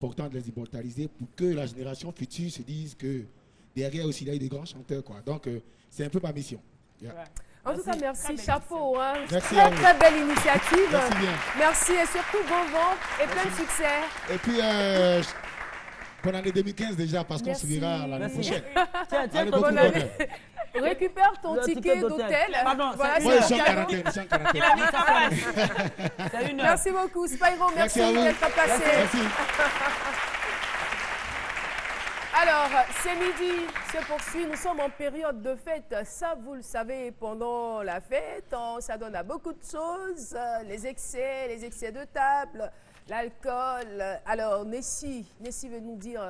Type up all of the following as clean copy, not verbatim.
important de les immortaliser pour que la génération future se dise que derrière aussi, il y a eu des grands chanteurs, quoi. Donc, c'est un peu ma mission. Yeah. Ouais. En tout cas, merci. Chapeau. Hein. Merci Très belle initiative. Merci bien. Merci et surtout bon vent et plein de succès. Et puis, bonne année 2015 déjà, parce qu'on se verra l'année prochaine. Tiens, Allez, ton beaucoup bonne année. d'honneur. Récupère ton Le ticket ticket d'hôtel. Pardon, Voilà, c'est- Moi, c'est je suis en un cadeau. quarantaine, je suis en quarantaine. C'est une heure. Merci beaucoup, Spyro. Merci Merci à vous. d'être passé. Merci. Alors, c'est midi, se poursuit. Nous sommes en période de fête. Ça, vous le savez, pendant la fête, ça donne à beaucoup de choses. Les excès de table, l'alcool. Alors, Nessie veut nous dire,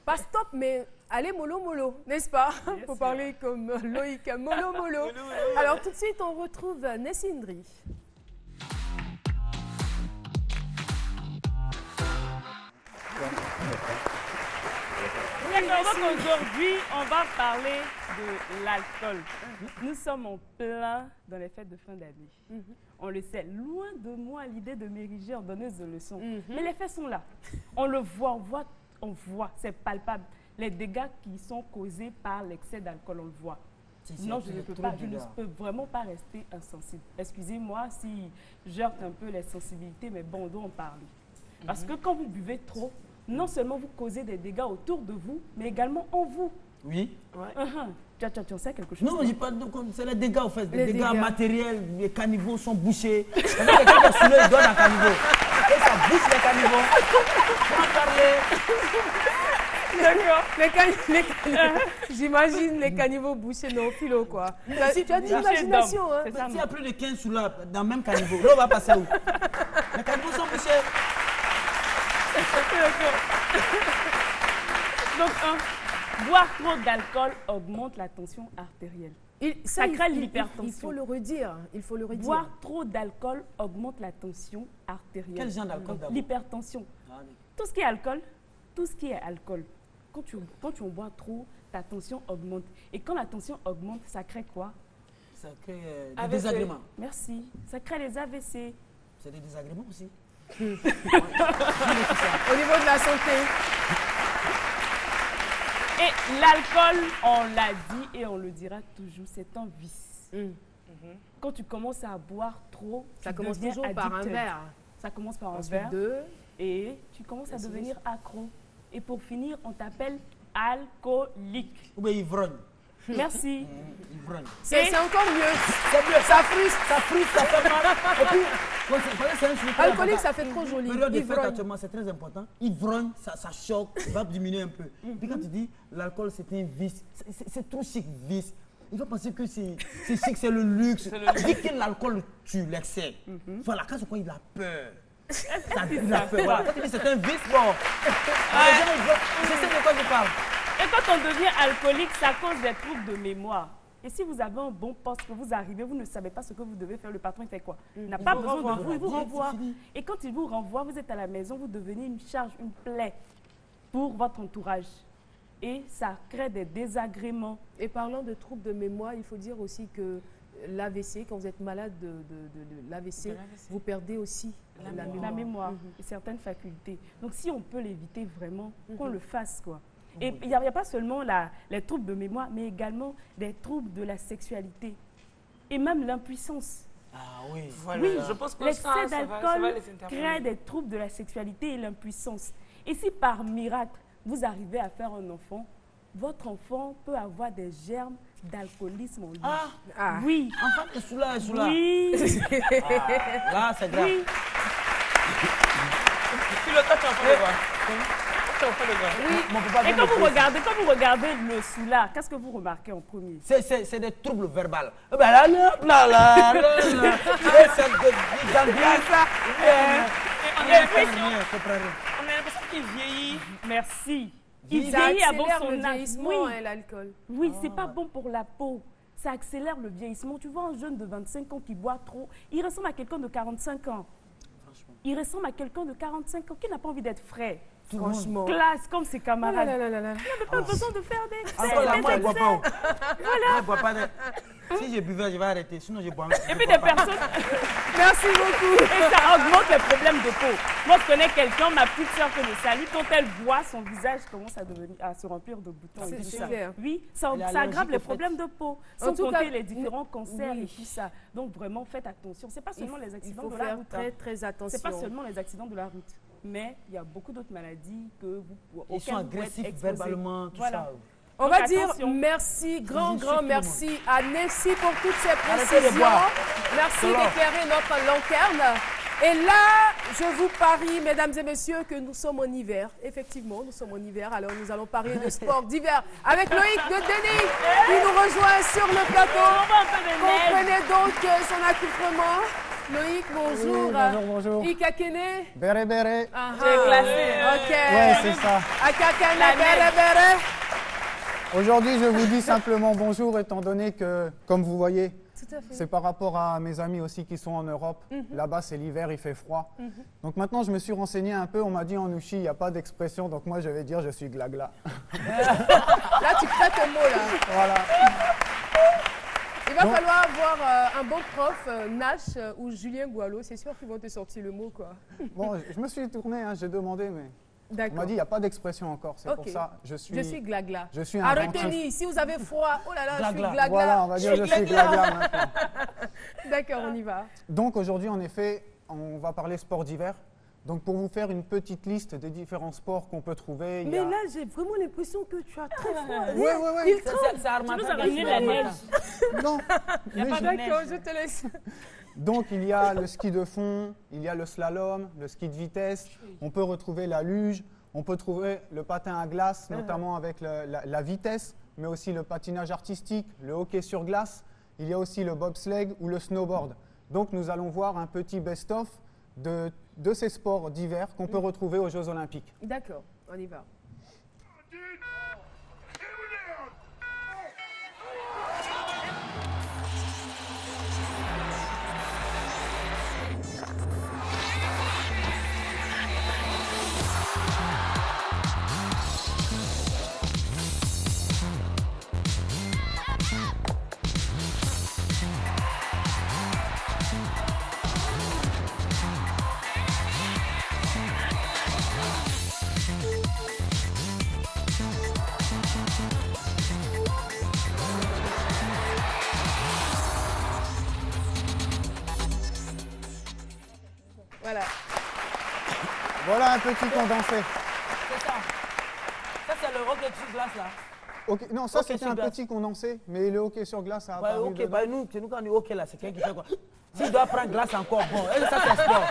pas stop, mais allez mollo, n'est-ce pas? Faut parler comme Loïc, mollo. Alors, tout de suite, on retrouve Nessie Ndri. D'accord, donc aujourd'hui, on va parler de l'alcool. Nous sommes en plein dans les fêtes de fin d'année. On le sait, loin de moi l'idée de m'ériger en donneuse de leçons. Mais les faits sont là. On le voit, on voit, c'est palpable. Les dégâts qui sont causés par l'excès d'alcool, on le voit. Non, je ne peux vraiment pas rester insensible. Excusez-moi si j'heurte un peu les sensibilités, mais bon, on doit en parler. Parce que quand vous buvez trop, non seulement vous causez des dégâts autour de vous, mais également en vous. Oui. Tu en sais quelque chose? Non, je parle de c'est les dégâts, en fait. Les dégâts dégâts matériels, les caniveaux sont bouchés. Quelqu'un qui est sous l'œil donne un caniveau. Et ça bouche les caniveaux. On va parler. D'accord. J'imagine les caniveaux bouchés au philo, quoi. Tu as de l'imagination, hein? C'est ça, S'il y a plus de 15 sous là, dans le même caniveau, l'eau va passer où? Les caniveaux sont bouchés. Donc, boire trop d'alcool augmente la tension artérielle. Ça crée l'hypertension. Il faut le redire. Boire trop d'alcool augmente la tension artérielle. Quel genre d'alcool d'abord? L'hypertension. Tout ce qui est alcool, quand tu en bois trop, ta tension augmente. Et quand la tension augmente, ça crée quoi? Ça crée des désagréments. Merci. Ça crée les AVC. C'est des désagréments aussi. Au niveau de la santé. Et l'alcool, on l'a dit et on le dira toujours, c'est un vice. Quand tu commences à boire trop, Ça tu commence deviens toujours par un addicted. verre. Ça commence par un Ensuite, verre. 2. Et tu commences à devenir accro. Et pour finir, on t'appelle alcoolique. Ou bien ivrogne. Merci. Ivrogne. C'est encore mieux. C'est mieux. Ça frustre. Ça frustre, ça fait mal. Et puis, c'est un sujet très Alcoolique, important. ça fait trop joli. Période de fête Ivrogne. actuellement, c'est très important. Ivrogne, ça choque, va diminuer un peu. Puis quand tu dis l'alcool, c'est un vice, c'est trop chic, vice. Il faut penser que c'est chic, c'est le luxe. Dis que l'alcool tue l'excès. Voilà, quand c'est quoi, il a peur. Ça dit la peur. Voilà, quand tu dis c'est un vice, bon. Les gens, je sais de quoi je parle. Et quand on devient alcoolique, ça cause des troubles de mémoire. Et si vous avez un bon poste, que vous arrivez, vous ne savez pas ce que vous devez faire, le patron il fait quoi? Il n'a pas besoin de vous, il vous renvoie. Et quand il vous renvoie, vous êtes à la maison, vous devenez une charge, une plaie pour votre entourage. Et ça crée des désagréments. Et parlant de troubles de mémoire, il faut dire aussi que l'AVC, quand vous êtes malade de l'AVC, vous perdez aussi La mémoire et certaines facultés. Donc si on peut l'éviter vraiment, qu'on le fasse, quoi. Et il n'y a pas seulement les troubles de mémoire, mais également des troubles de la sexualité. Et même l'impuissance. Ah oui. Voilà, Oui, je pense que l'excès ça va d'alcool les interpeller. crée des troubles de la sexualité et l'impuissance. Et si par miracle, vous arrivez à faire un enfant, votre enfant peut avoir des germes d'alcoolisme en lui. Ah, Oui. enfant est sous là, est sous là. Oui. Là, c'est grave. Oui. Puis le temps, tu es en train de voir. Tu es en train de voir. Oui. Mon papa Et vient quand de vous regardez le soula, qu'est-ce que vous remarquez en premier? C'est des troubles verbaux. Là, et c'est des ambiances. On a l'impression qu'il vieillit. Merci. Il Ça vieillit avant accélère son le âge. vieillissement, Oui, hein, l'alcool. oui, c'est pas bon pour la peau. Ça accélère le vieillissement. Tu vois un jeune de 25 ans qui boit trop, il ressemble à quelqu'un de 45 ans. Il ressemble à quelqu'un de 45 ans qui n'a pas envie d'être frais. Franchement. Classe, comme ses Oh là camarades. là là là là. Il n'y avait pas besoin de faire des... Encore là, moi, je ne bois pas. Voilà. Moi, je bois pas. Si je buvais, je vais arrêter. Sinon, je bois. Et puis des personnes... Merci beaucoup. Et ça augmente les problèmes de peau. Moi, je connais quelqu'un, ma petite soeur que je salue, quand elle boit, son visage commence à se remplir de boutons. et tout C'est ça. clair. Oui, ça Elle est aggrave allergique les au fait. problèmes de peau. En Sans tout compter cas, les différents cancers oui. et tout ça. Donc, vraiment, faites attention. Ce n'est pas seulement les Il accidents faut de la faire route. très très attention. Ce n'est pas seulement les accidents de la route. Mais il y a beaucoup d'autres maladies que vous Ils sont auxquelles vous pouvez être agressifs exposés. verbalement, tout Voilà. ça. On Donc, va dire attention. merci, grand Ils insultent tout le merci à Nessie pour toutes ces Arrêtez de précisions. boire. Merci C'est long. d'éclairer notre lanterne. Et là, je vous parie, mesdames et messieurs, que nous sommes en hiver. Effectivement, nous sommes en hiver. Alors, nous allons parler de sport d'hiver avec Loïc de Denis qui nous rejoint sur le plateau. Comprenez donc son accoutrement. Loïc, bonjour. Bonjour, bonjour. Ikakene. Béré, béré. J'ai classé. Ok. Ouais, c'est ça. Akakane, bere, bere. Aujourd'hui, je vous dis simplement bonjour, étant donné que, comme vous voyez, Tout à fait. c'est par rapport à mes amis aussi qui sont en Europe. Là-bas, c'est l'hiver, il fait froid. Donc maintenant, je me suis renseigné un peu. On m'a dit en Ouchi, il n'y a pas d'expression. Donc moi, je vais dire je suis glagla. Là, tu crées ton mot, là. Voilà. Il va Donc- falloir avoir un bon prof, Nash ou Julien Goualo. C'est sûr qu'ils vont te sortir le mot, quoi. Bon, je me suis tourné, hein, j'ai demandé, mais on D'accord. m'a dit il n'y a pas d'expression encore. C'est Ok. pour ça je suis. Je suis glagla. Je suis À inventif. retenir, si vous avez froid, oh là là, je suis Glagla. glagla. Voilà, on va dire je suis glagla maintenant. D'accord, on y va. Donc aujourd'hui, en effet, on va parler sport d'hiver. Donc pour vous faire une petite liste des différents sports qu'on peut trouver, il y Mais a... là, j'ai vraiment l'impression que tu as très froid. Ouais, ouais, ouais. Il tremble. C'est Armand. Tu nous as ramené la neige. Non, mais pas je- de D'accord, neige. je te laisse. Donc il y a le ski de fond, il y a le slalom, le ski de vitesse, on peut retrouver la luge, on peut trouver le patin à glace, notamment avec la vitesse, mais aussi le patinage artistique, le hockey sur glace, il y a aussi le bobsleigh ou le snowboard. Donc nous allons voir un petit best-of de ces sports d'hiver qu'on peut retrouver aux Jeux Olympiques. D'accord, on y va. Voilà. Voilà un petit condensé. C'est ça. Ça, c'est le hockey sur glace, là. Ok, non, ça Hockey c'était sur un glace. petit condensé, mais le hockey sur glace a Ouais, apparu ok, dedans. bah nous, c'est nous quand on dit ok là, c'est quelqu'un qui fait quoi? S'il doit prendre glace encore, bon, et ça c'est sport.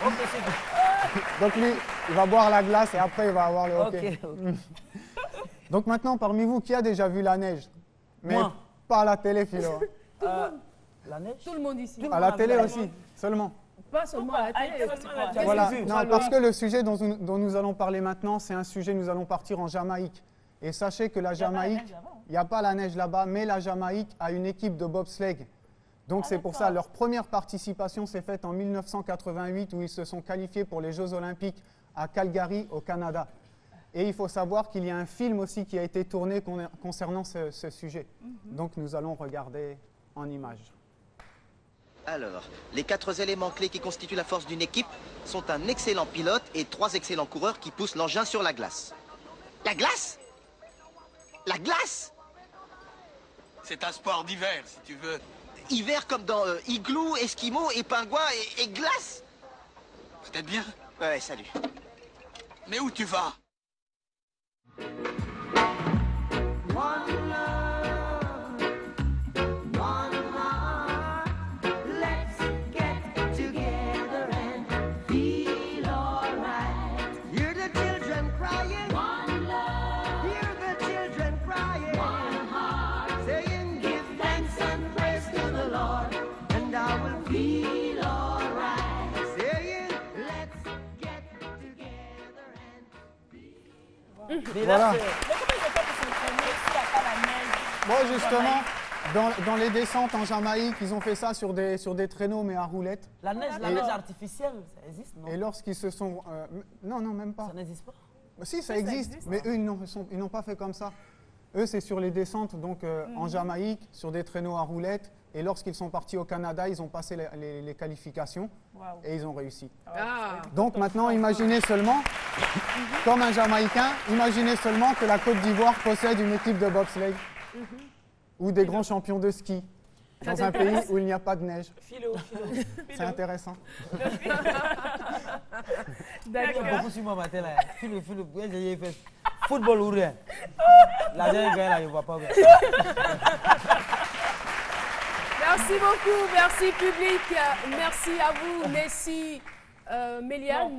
Ok, c'est tout. Donc lui, il va boire la glace et après il va avoir le hockey. Ok, ok. Donc maintenant, parmi vous, qui a déjà vu la neige? Mais Moi. pas à la télé, Philo. La neige? Tout le monde ici. À la télé aussi, seulement. Pas seulement à la télé. Tu as Voilà. vu? Non, parce que le sujet dont nous allons parler maintenant, c'est un sujet, nous allons partir en Jamaïque. Et sachez que la Jamaïque, il n'y a pas la neige là-bas, mais la Jamaïque a une équipe de bobsleigh. Donc c'est pour ça, leur première participation s'est faite en 1988 où ils se sont qualifiés pour les Jeux Olympiques à Calgary, au Canada. Et il faut savoir qu'il y a un film aussi qui a été tourné concernant ce sujet. Donc nous allons regarder en images. Alors, les 4 éléments clés qui constituent la force d'une équipe sont un excellent pilote et 3 excellents coureurs qui poussent l'engin sur la glace. La glace? La glace? C'est un sport d'hiver, si tu veux. Hiver comme dans igloo, esquimau et pingouin et glace? Peut-être bien. Ouais, salut. Mais où tu vas? Mais Voilà. là, c'est... Mais comment ils ont fait pour s'entraîner s'il n'y a pas la neige? Bon, justement, Dans les descentes en Jamaïque, ils ont fait ça sur des traîneaux, mais à roulettes. La neige artificielle, ça existe, non? Et lorsqu'ils se sont... non, même pas. Ça n'existe pas? Si, ça existe, mais eux, ils n'ont pas fait comme ça. Eux, c'est sur les descentes, donc en Jamaïque, sur des traîneaux à roulettes. Et lorsqu'ils sont partis au Canada, ils ont passé les qualifications et ils ont réussi. Donc maintenant, imaginez seulement, comme un Jamaïcain, imaginez seulement que la Côte d'Ivoire possède une équipe de bobsleigh ou des grands champions de ski dans un pays où il n'y a pas de neige. C'est intéressant. D'accord. Beaucoup sur moi matin là. Philo, j'ai fait football ou rien. La dernière là, je ne vois pas bien. Merci beaucoup, merci public, merci à vous, Messi, Méliane.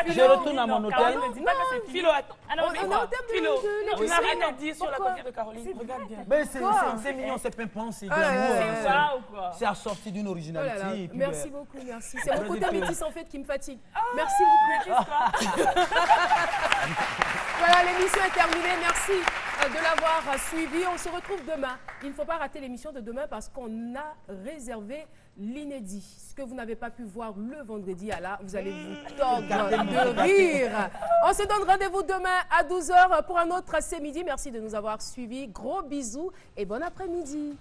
Je retourne à mon hôtel. Ne dis pas que c'est Philo, attends. Philo, tu n'as rien à dire sur la copine de Caroline. Regarde bien. Mais c'est mignon, c'est pimpant, c'est c'est assorti d'une originalité. Merci beaucoup, merci. C'est mon côté métis en fait qui me fatigue. Merci beaucoup. Voilà, l'émission est terminée. Merci de l'avoir suivi. On se retrouve demain. Il ne faut pas rater l'émission de demain parce qu'on a réservé l'inédit. Ce que vous n'avez pas pu voir le vendredi, vous allez vous tordre de rire. On se donne rendez-vous demain à 12h pour un autre C'est Midi. Merci de nous avoir suivis. Gros bisous et bon après-midi.